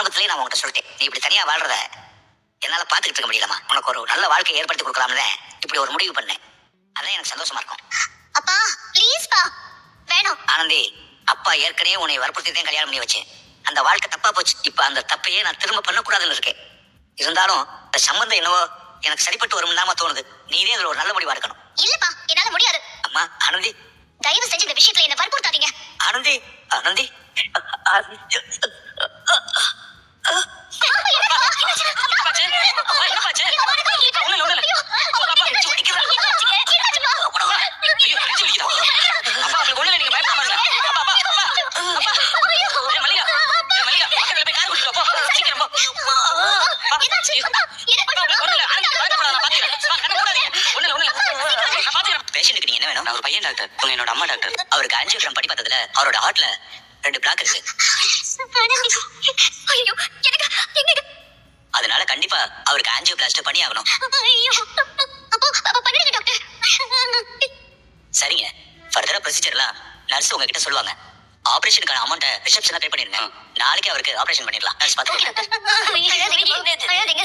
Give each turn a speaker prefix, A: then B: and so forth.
A: ஆரம்பத்திலேயே நான் உங்ககிட்ட சொல்லிட்டேன், நீ இப்படி தனியா வாழ்றத என்னால பாத்துக்கிட்டு இருக்க முடியலமா. உனக்கு ஒரு நல்ல வாழ்க்கையை ஏற்படுத்தி கொடுக்கலாம்னு இப்படி ஒரு முடிவு பண்ணேன். அதான் எனக்கு சந்தோஷமா இருக்கும்.
B: அப்பா ப்ளீஸ் பா, வேணும்.
A: ஆனந்தி, அப்பா ஏற்கனவே உன்னை வற்புறுத்தி தான் கல்யாணம் பண்ணி வச்சேன். அந்த வாழ்க்கை தப்பா போச்சு. இப்ப அந்த தப்பையே நான் திரும்ப பண்ணக்கூடாதுன்னு இருக்கேன். இருந்தாலும் இந்த சம்பந்தம் என்னவோ எனக்கு சரிப்பட்டு வரும் தான் தோணுது. நீதே இதுல ஒரு நல்ல முடிவா இருக்கணும்.
B: இல்லப்பா, என்னால முடியாது.
A: அம்மா ஆனந்தி,
B: தயவு செஞ்சு இந்த விஷயத்துல என்ன வற்புறுத்தாதீங்க.
A: ஆனந்தி, ஆனந்தி, பேஷண்ட்டுக்கு நீங்க என்ன வேணும்? நான் ஒரு பையன் டாக்டர், உங்க என்னோட அம்மா டாக்டர். அவருக்கு ஆஞ்சியோகிராம் படி பார்த்ததுல அவரோட ஹார்ட்ல 2 பிளாக் இருக்கு.
B: ஐயோ, எனக்கு எங்க
A: அதனால கண்டிப்பா அவருக்கு ஆஞ்சியோபிளாஸ்டி பண்ணி ஆகணும்.
B: ஐயோ, அப்போ பண்ணுங்க டாக்டர்.
A: சரிங்க, ஃபர்தரா ப்ரொசீஜர்லாம் நர்ஸ் உங்ககிட்ட சொல்லுவாங்க. ஆபரேஷனுக்கான அமௌண்ட்டை ரிசப்ஷன்ல பே பண்ணிருங்க. நாளைக்கு அவருக்கு ஆபரேஷன் பண்ணிடலாம். நர்ஸ் பாத்துக்கோங்க.
B: அழாதீங்க.